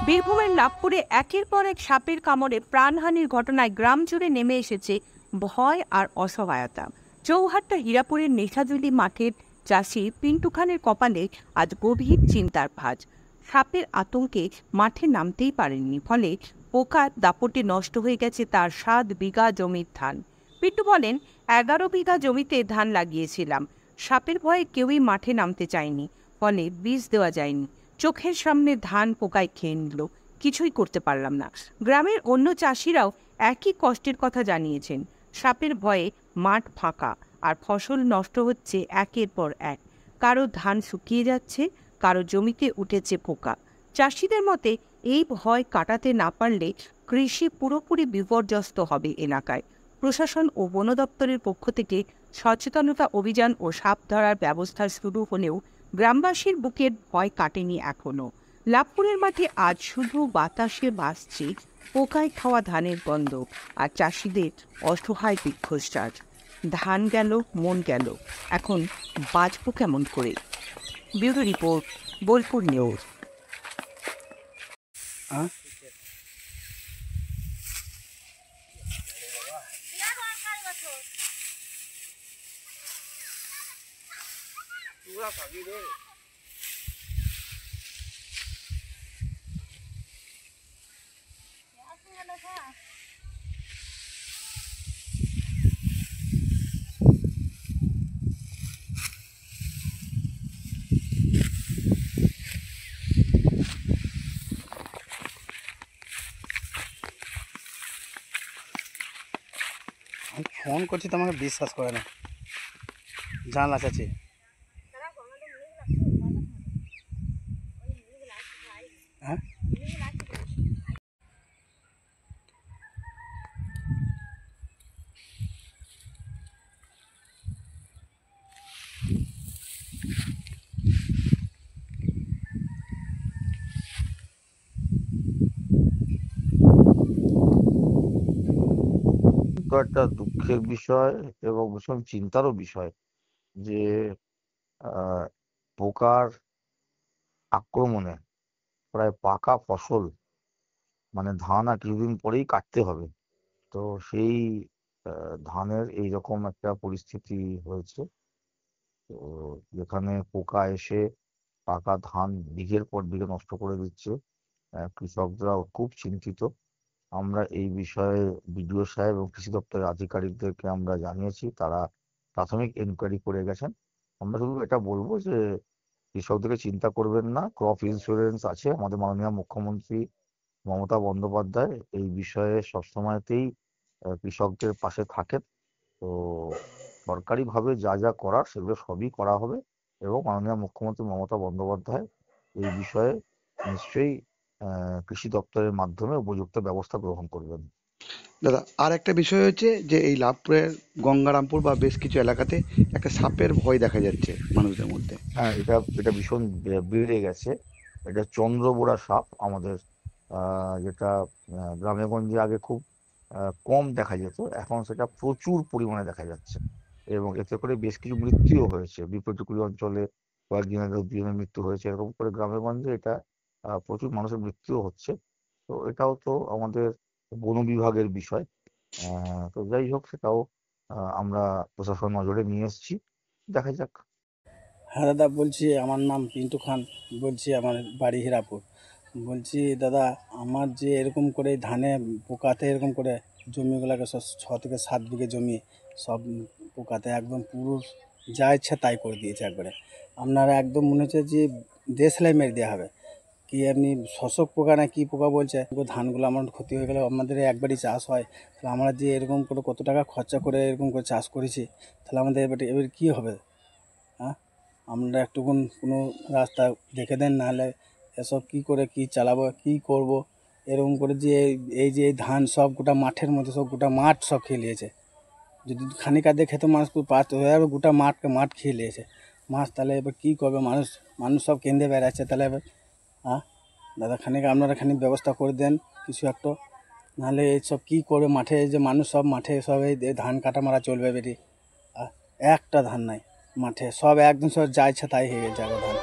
বীরভূমের লাভপুরে একের পর এক সাপের কামড়ে প্রাণহানির ঘটনায় গ্রাম জুড়ে নেমে এসেছে ভয় আর অসহায়তা। চৌহাট্টা হীরাপুরের নেশাজুলি মাঠের চাষি পিন্টু খানের কপালে আজ গভীর চিন্তার ভাঁজ। সাপের আতঙ্কে মাঠে নামতেই পারেননি, ফলে পোকার দাপটে নষ্ট হয়ে গেছে তার 7 বিঘা জমির ধান। পিন্টু বলেন, 11 বিঘা জমিতে ধান লাগিয়েছিলাম। সাপের ভয়ে কেউই মাঠে নামতে চায়নি, ফলে বীজ দেওয়া যায়নি। চোখের সামনে ধান পোকায় খেয়ে নিল, কিছুই করতে পারলাম না। গ্রামের অন্য চাষিরাও একই কষ্টের কথা জানিয়েছেন। সাপের ভয়ে মাঠ ফাঁকা আর ফসল নষ্ট হচ্ছে একের পর এক। কারো ধান শুকিয়ে যাচ্ছে, কারো জমিতে উঠেছে পোকা। চাষিদের মতে এই ভয় কাটাতে না পারলে কৃষি পুরোপুরি বিপর্যস্ত হবে এলাকায়। প্রশাসন ও বন দপ্তরের পক্ষ থেকে সচেতনতা অভিযান ও সাপ ধরার ব্যবস্থা শুরু হলেও গ্রামবাসীর বুকের ভয় কাটেনি এখনো। লাভপুরের মাঠে আজ শুধু বাতাসে ভাসছে পোকায় খাওয়া ধানের গন্ধ আর চাষিদের অসহায় দীর্ঘশ্বাস। ধান গেল, মন গেল, এখন বাঁচবো কেমন করে? Bureau report, Bolpur news. Phone করছি, তোমাকে বিশ্বাস করে না, জানলা চাচ্ছি। হ্যাঁ, তো একটা দুঃখের বিষয় এবং ভীষণ চিন্তারও বিষয় যে পোকার আক্রমণে প্রায় পাকা ফসল মানে ধান আর কিছুদিন পরেই কাটতে হবে। তো সেই ধানের এইরকম একটা পরিস্থিতি হয়েছে, তো যেখানে পোকা এসে পাকা ধান বিঘের পর বিঘে নষ্ট করে দিচ্ছে। কৃষকরা খুব চিন্তিত। আমরা এই বিষয়ে বিডিও সাহেব এবং কৃষি দপ্তরের আধিকারিকদেরকে আমরা জানিয়েছি, তারা প্রাথমিক এনকোয়ারি করে গেছেন। আমরা শুধু এটা বলবো যে কৃষকদেরকে চিন্তা করবেন না, ক্রপ ইন্স্যুরেন্স আছে। আমাদের মাননীয় মুখ্যমন্ত্রী মমতা বন্দ্যোপাধ্যায় এই বিষয়ে সবসময়তেই কৃষকদের পাশে থাকেন। তো সরকারিভাবে যা যা করার সেগুলো সবই করা হবে এবং মাননীয় মুখ্যমন্ত্রী মমতা বন্দ্যোপাধ্যায় এই বিষয়ে নিশ্চয়ই কৃষি দপ্তরের মাধ্যমে উপযুক্ত ব্যবস্থা গ্রহণ করবেন। দাদা, আর একটা বিষয় হচ্ছে যে এই লাভপুরের গঙ্গারামপুর বা বেশ কিছু এলাকাতে একটা সাপের ভয় দেখা যাচ্ছে মানুষদের মধ্যে। হ্যাঁ, এটা ভীষণ বেড়ে গেছে। এটা চন্দ্রবোড়া সাপ আমাদের, যেটা গ্রামে গঞ্জে আগে খুব কম দেখা যেত, এখন সেটা প্রচুর পরিমাণে দেখা যাচ্ছে এবং এতে করে বেশ কিছু মৃত্যুও হয়েছে। বিপর্যয় অঞ্চলে কয়েকদিন আগে 2 জনের মৃত্যু হয়েছে। এরকম করে গ্রামে গঞ্জে এটা প্রচুর মানুষের মৃত্যুও হচ্ছে। তো এটাও তো আমাদের বন বিভাগের বিষয়। তো যাই হোক, সেটাও আমরা প্রশাসন নজরে নিয়ে এসেছি, দেখা যাক। হ্যাঁ দাদা, বলছি আমার নাম পিন্টু খান, বলছি আমার বাড়ি হীরাপুর। বলছি দাদা, আমার যে এরকম করে ধানে পোকাতে এরকম করে জমিগুলোকে সব 6 থেকে 7 বিঘে জমি সব পোকাতে একদম পুরো যা ইচ্ছা তাই করে দিয়েছে একবারে। আপনারা একদম মনে হচ্ছে যে দেশলাই মেরে দেওয়া হবে। কি আপনি শোষক পোকা না কি পোকা বলছে, ধানগুলো আমার ক্ষতি হয়ে গেলে, আমাদের একবারই চাষ হয়, তাহলে আমরা যে এরকম করে কত টাকা খরচা করে এরকম করে চাষ করেছি, তাহলে আমাদের এবার কী হবে? হ্যাঁ, আমরা একটু কোনো রাস্তা দেখে দেন, নাহলে এসব কী করে কী চালাবো, কী করব? এরকম করে যে এই যে ধান সব গোটা মাঠের মধ্যে সব গোটা মাঠ সব খেয়ে নিয়েছে। যদি খানিক আধে খেতে মানুষ পারত, হয়ে যাবে গোটা মাঠ খেয়ে নিয়েছে মাছ। তাহলে এবার কী করবে মানুষ সব কেঁদে বেড়াচ্ছে। তাহলে এবার হ্যাঁ দাদা, আপনারা খানিক ব্যবস্থা করে দেন কিছু একটা, নাহলে এইসব কী করবে মাঠে, যে মানুষ সব মাঠে সব এই ধান কাটা মারা চলবে বেরি। একটা ধান নাই মাঠে, সব একদম সব যা ইচ্ছা তাই হয়ে গেছে ধান।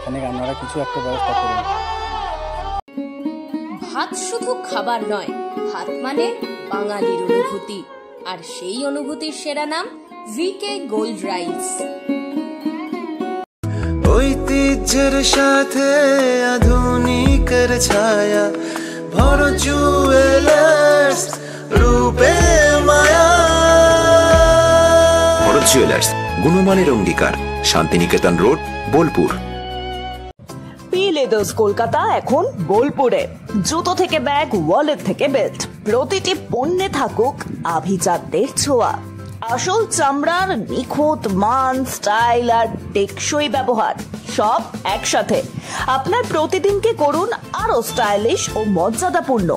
খানিক আপনারা কিছু একটা ব্যবস্থা করুন। ভাত শুধু খাবার নয়, ভাত মানে বাঙালির অনুভূতি, আর সেই অনুভূতির সেরা নাম ভিকে গোল্ড রাইস। ঐতিহ্যের সাথে আধুনিকের ছায়া, ভরো জুয়েলার্স রূপে মায়া। ভরত জুয়েলার্স, গুণমানের অঙ্গীকার, Santiniketan road, Bolpur. P leathers Kolkata এখন বোলপুরে। জুতো থেকে ব্যাগ, ওয়ালেট থেকে বেল্ট, প্রতিটি পণ্যে থাকুক আভিজাত্যের ছোঁয়া। আসল চামড়ার নিখুঁত মান, স্টাইল আর টেকসই ব্যবহার সব একসাথে আপনার প্রতিদিনকে করুন আরো স্টাইলিশ ও মর্যাদাপূর্ণ।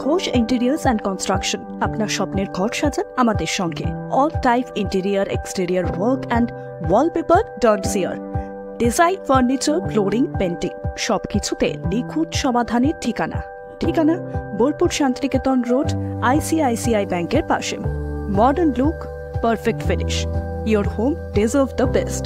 ঘোষ ইন্টেরিয়ার্স অ্যান্ড কনস্ট্রাকশন, আপনার স্বপ্নের ঘর সাজান আমাদের সঙ্গে। All type interior, exterior work and wallpaper dot CR. Design, furniture, flooring, painting সবকিছুতে নিখুঁত সমাধানের ঠিকানা। বোলপুর শান্তিনিকেতন রোড, ICICI ব্যাংকের পাশে। Modern look, perfect finish, your home deserve the best.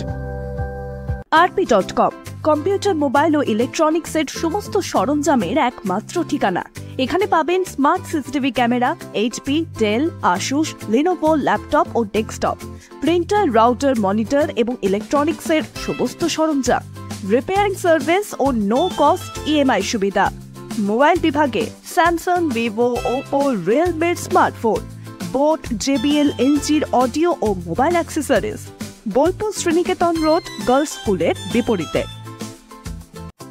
rp.com, computer, mobile ও ইলেকট্রনিক্সের সমস্ত সরঞ্জামের একমাত্র ঠিকানা। এখানে পাবেন smart CCTV camera, HP, Dell, Asus, Lenovo laptop ও ডেস্কটপ, প্রিন্টার, রাউটার, মনিটর এবং ইলেকট্রনিক্সের সমস্ত সরঞ্জাম, রিপেয়ারিং সার্ভিস ও নো কস্ট EMI সুবিধা। মোবাইল বিভাগে স্যামসাং, ভিভো, ওপো, রিয়েলমির স্মার্টফোন, বোট, JBL, LGর অডিও ও mobile accessories. Bolpur Sriniketan road, girls স্কুলের বিপরীতে।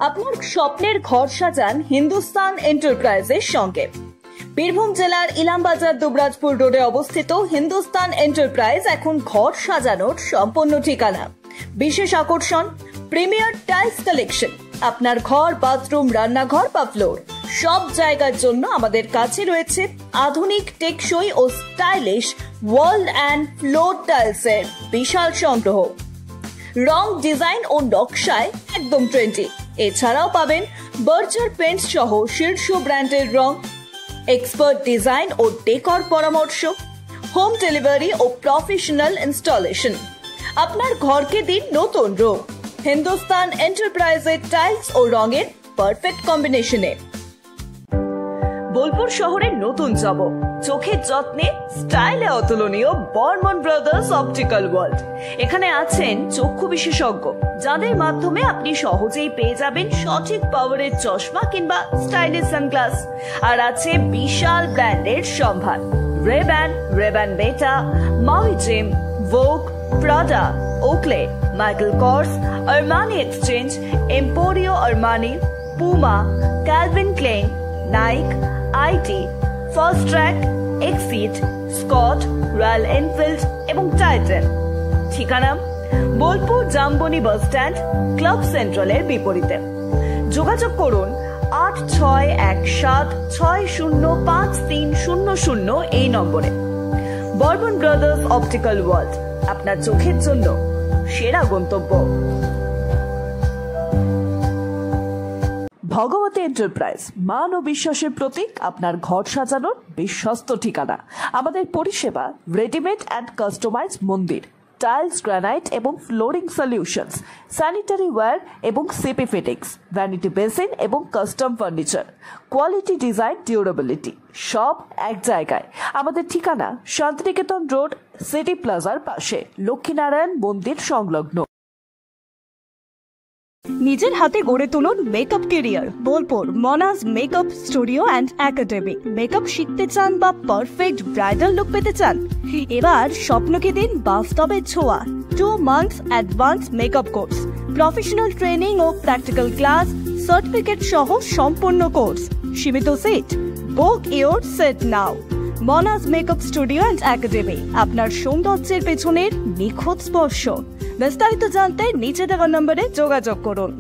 আপনার স্বপ্নের ঘর সাজান হিন্দুস্তান এন্টারপ্রাইজের সঙ্গে। বীরভূম জেলার ইলামবাজার দুবরাজপুর রোডে অবস্থিত হিন্দুস্তান এন্টারপ্রাইজ এখন ঘর সাজানোর সম্পূর্ণ ঠিকানা। বিশেষ আকর্ষণ, প্রিমিয়ার টাইলস কালেকশন। আপনার ঘর, বাথরুম, রান্নাঘর বা ফ্লোর সব জায়গার জন্য আমাদের কাছে রয়েছে আধুনিক, টেকসই ও স্টাইলিশ ওয়াল অ্যান্ড ফ্লোর টাইলসের বিশাল সংগ্রহ। রং, ডিজাইন ও নকশায় একদম ট্রেন্ডি। এছাড়াও পাবেন বার্জার পেন্ট সহ শীর্ষ ব্র্যান্ডের রং, এক্সপার্ট ডিজাইন ও ডেকর পরামর্শ, হোম ডেলিভারি ও প্রফেশনাল ইনস্টলেশন। আপনার ঘরকে দিন নতুন রূপ হিন্দুস্তান এন্টারপ্রাইজের টাইলস ও রঙের পারফেক্ট কম্বিনেশনে। বোলপুর শহরের নতুন চমক, চোখের যত্নে স্টাইলে অতুলনীয় বর্মন ব্রাদার্স অপটিক্যাল ওয়ার্ল্ড। এখানে আছেন চক্ষু বিশেষজ্ঞ, যাদের মাধ্যমে আপনি সহজেই পেয়ে যাবেন সঠিক পাওয়ারের চশমা কিংবা স্টাইলিশ সানগ্লাস। আর আছে বিশাল ব্র্যান্ডের সম্ভার, Ray Ban Meta, Maui Jim, Vogue, Prada, Oakley, Michael Kors, Armani Exchange, Emporio Armani, Puma, Calvin Klein, Nike, IT, Fastrack, Exit, Scott, Royal Enfield এবং টাইটান। ঠিকানা Bolpur Jamboni bus stand, club সেন্ট্রালের বিপরীতে। যোগাযোগ করুন 8617605300 এই নম্বরে। বর্মন ব্রাদার্স অপটিক্যাল ওয়ার্ল্ড, আপনার চোখের জন্য সেরা গন্তব্য। ভগবতী এন্টারপ্রাইজ, মান ও বিশ্বাসের প্রতীক, আপনার ঘর সাজানোর বিশ্বস্ত ঠিকানা। আমাদের পরিষেবা রেডিমেড অ্যান্ড কাস্টমাইজ মন্দির, টাইলস, গ্রানাইট এবং ফ্লোরিং সলিউশনস, স্যানিটারি ওয়্যার এবং সিপি ফিটিংস, ভ্যানিটি বেসিন এবং custom furniture, quality, design, durability সব এক জায়গায়। আমাদের ঠিকানা শান্তিনিকেতন রোড, সিটি প্লাজার পাশে, লক্ষ্মীনারায়ণ মন্দির সংলগ্ন। নিজের হাতে গড়ে তুলুন makeup career. Bolpur Monaz makeup studio and academy. Makeup শিখতে চান বা পারফেক্ট ব্রাইডাল লুক পেতে চান? এবার স্বপ্নকে দিন বাস্তবের ছোঁয়া। 2 months advance makeup course, professional training ও প্র্যাকটিক্যাল ক্লাস, সার্টিফিকেট সহ সম্পূর্ণ কোর্স, সীমিত seat. Book your seat now. Monaz makeup studio and academy, আপনার সৌন্দর্যের পেছনের নিখুঁত স্পর্শ। বিস্তারিত জানতে নিচে দেওয়া নম্বরে যোগাযোগ করুন।